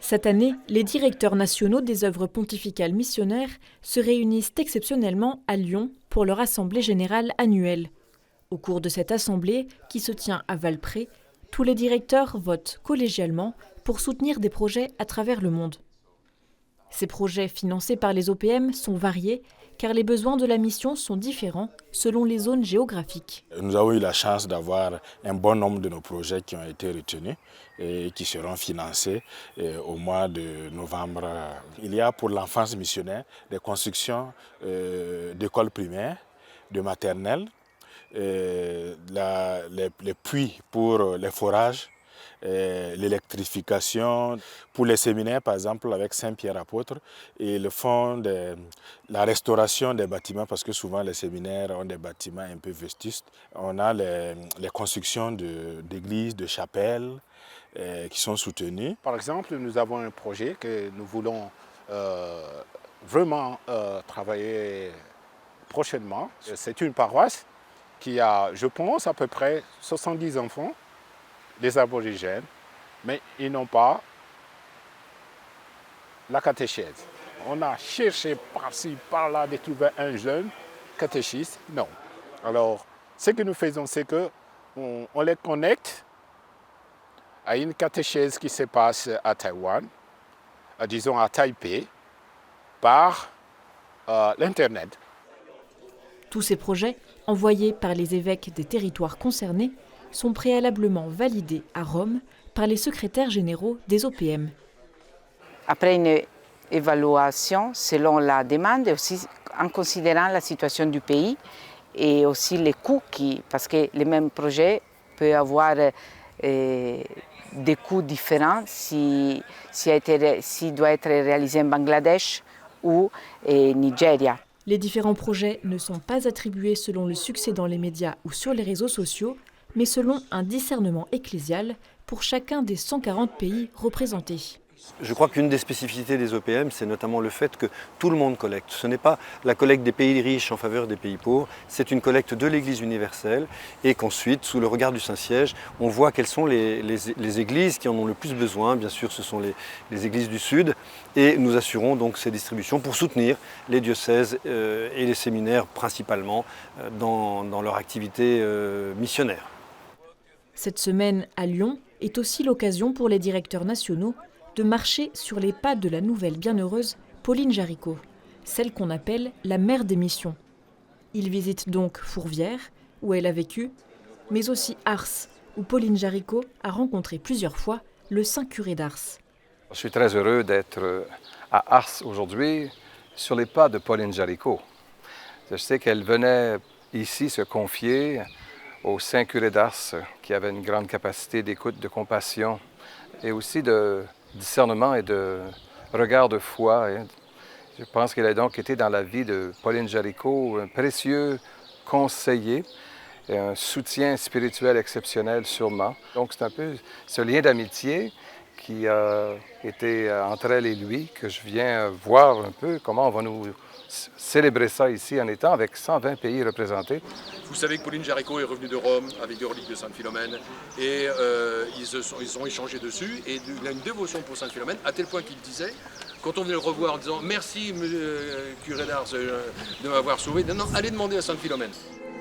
Cette année, les directeurs nationaux des œuvres pontificales missionnaires se réunissent exceptionnellement à Lyon pour leur assemblée générale annuelle. Au cours de cette assemblée, qui se tient à Valpré, tous les directeurs votent collégialement pour soutenir des projets à travers le monde. Ces projets financés par les OPM sont variés car les besoins de la mission sont différents selon les zones géographiques. Nous avons eu la chance d'avoir un bon nombre de nos projets qui ont été retenus et qui seront financés au mois de novembre. Il y a pour l'enfance missionnaire des constructions d'écoles primaires, de maternelles, les puits pour les forages, l'électrification, pour les séminaires par exemple avec Saint-Pierre-Apôtre et le fonds de la restauration des bâtiments parce que souvent les séminaires ont des bâtiments un peu vétustes. On a les constructions d'églises, de chapelles qui sont soutenues. Par exemple, nous avons un projet que nous voulons vraiment travailler prochainement. C'est une paroisse qui a, je pense, à peu près 70 enfants, des aborigènes, mais ils n'ont pas la catéchèse. On a cherché par-ci, par-là de trouver un jeune catéchiste, non. Alors, ce que nous faisons, c'est qu'on les connecte à une catéchèse qui se passe à Taïwan, disons à Taipei, par l'Internet. Tous ces projets, envoyés par les évêques des territoires concernés, sont préalablement validés à Rome par les secrétaires généraux des OPM. Après une évaluation selon la demande, et aussi en considérant la situation du pays et aussi les coûts, parce que les mêmes projets peuvent avoir des coûts différents s'il doit être réalisé en Bangladesh ou au Nigeria. Les différents projets ne sont pas attribués selon le succès dans les médias ou sur les réseaux sociaux, mais selon un discernement ecclésial pour chacun des 140 pays représentés. Je crois qu'une des spécificités des OPM, c'est notamment le fait que tout le monde collecte. Ce n'est pas la collecte des pays riches en faveur des pays pauvres, c'est une collecte de l'Église universelle et qu'ensuite, sous le regard du Saint-Siège, on voit quelles sont les églises qui en ont le plus besoin. Bien sûr, ce sont les églises du Sud et nous assurons donc ces distributions pour soutenir les diocèses et les séminaires principalement dans leur activité missionnaire. Cette semaine à Lyon est aussi l'occasion pour les directeurs nationaux de marcher sur les pas de la nouvelle bienheureuse Pauline Jaricot, celle qu'on appelle la mère des missions. Ils visitent donc Fourvière, où elle a vécu, mais aussi Ars, où Pauline Jaricot a rencontré plusieurs fois le saint curé d'Ars. Je suis très heureux d'être à Ars aujourd'hui, sur les pas de Pauline Jaricot. Je sais qu'elle venait ici se confier au saint curé d'Ars, qui avait une grande capacité d'écoute, de compassion et aussi de discernement et de regard de foi. Je pense qu'elle a donc été dans la vie de Pauline Jaricot un précieux conseiller et un soutien spirituel exceptionnel sûrement. Donc c'est un peu ce lien d'amitié qui a été entre elle et lui que je viens voir un peu comment on va nous célébrer ça ici en étant avec 120 pays représentés. Vous savez que Pauline Jaricot est revenue de Rome avec des reliques de Sainte Philomène et ils ont échangé dessus et il a une dévotion pour Sainte Philomène à tel point qu'il disait, quand on venait le revoir en disant « Merci, curé d'Ars, de m'avoir sauvé », non, allez demander à Sainte Philomène.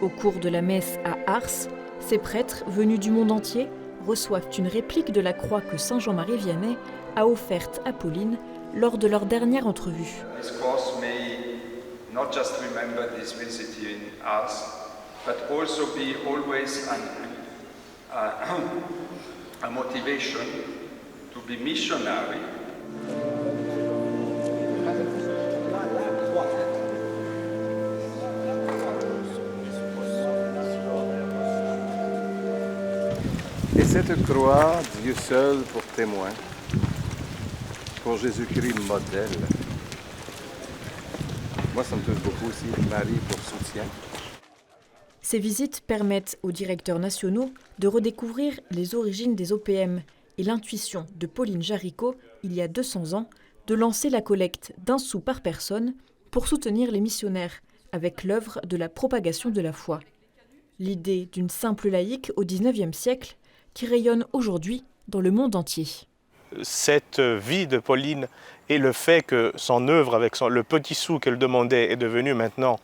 Au cours de la messe à Ars, ces prêtres venus du monde entier reçoivent une réplique de la croix que Saint Jean-Marie Vianney a offerte à Pauline lors de leur dernière entrevue. Not just remember this visit here in Ars, but also be always a motivation to be missionary. Et cette croix, Dieu seul pour témoin, pour Jésus-Christ modèle. Moi, ça me touche beaucoup aussi, Marie pour soutien. Ces visites permettent aux directeurs nationaux de redécouvrir les origines des OPM et l'intuition de Pauline Jaricot, il y a 200 ans, de lancer la collecte d'1 sou par personne pour soutenir les missionnaires avec l'œuvre de la propagation de la foi. L'idée d'une simple laïque au XIXe siècle qui rayonne aujourd'hui dans le monde entier. cette vie de Pauline et le fait que son œuvre, avec le petit sou qu'elle demandait, est devenue maintenant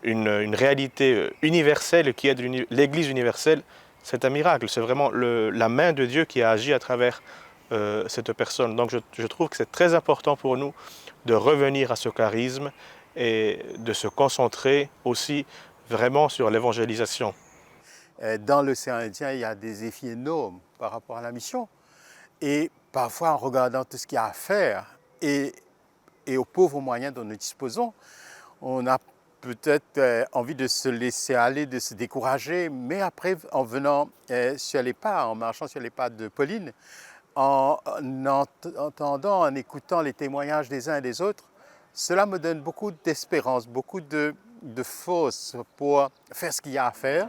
une réalité universelle qui aide l'Église universelle, c'est un miracle. C'est vraiment la main de Dieu qui a agi à travers cette personne. Donc je trouve que c'est très important pour nous de revenir à ce charisme et de se concentrer aussi vraiment sur l'évangélisation. Dans l'océan Indien, il y a des défis énormes par rapport à la mission. Et parfois, en regardant tout ce qu'il y a à faire et aux pauvres moyens dont nous disposons, on a peut-être envie de se laisser aller, de se décourager. Mais après, en venant sur les pas, en marchant sur les pas de Pauline, en entendant, en écoutant les témoignages des uns et des autres, cela me donne beaucoup d'espérance, beaucoup de force pour faire ce qu'il y a à faire.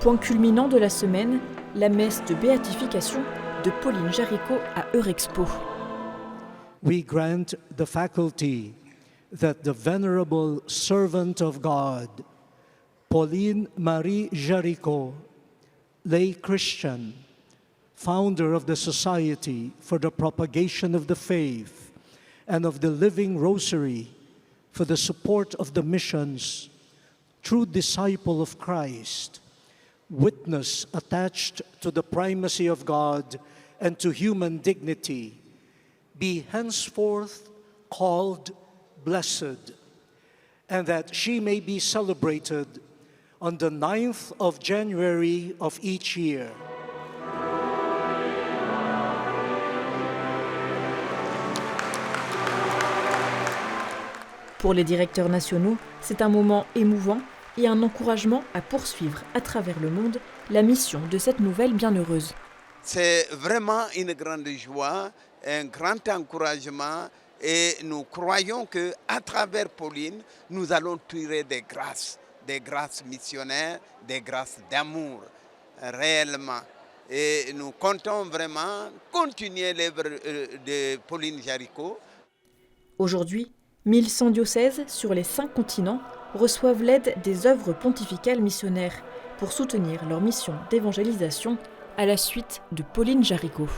Point culminant de la semaine, la messe de béatification de Pauline Jaricot à Eurexpo. We grant the faculty that the venerable servant of God, Pauline Marie Jaricot, lay Christian, founder of the Society for the Propagation of the Faith and of the Living Rosary for the support of the missions, true disciple of Christ, witness attached to the primacy of God and to human dignity, be henceforth called blessed, and that she may be celebrated on the 9th of January of each year. Pour les directeurs nationaux, c'est un moment émouvant et un encouragement à poursuivre à travers le monde la mission de cette nouvelle bienheureuse. C'est vraiment une grande joie, un grand encouragement et nous croyons qu'à travers Pauline, nous allons tirer des grâces missionnaires, des grâces d'amour réellement. Et nous comptons vraiment continuer l'œuvre de Pauline Jaricot. Aujourd'hui, 1100 diocèses sur les 5 continents reçoivent l'aide des œuvres pontificales missionnaires pour soutenir leur mission d'évangélisation à la suite de Pauline Jaricot.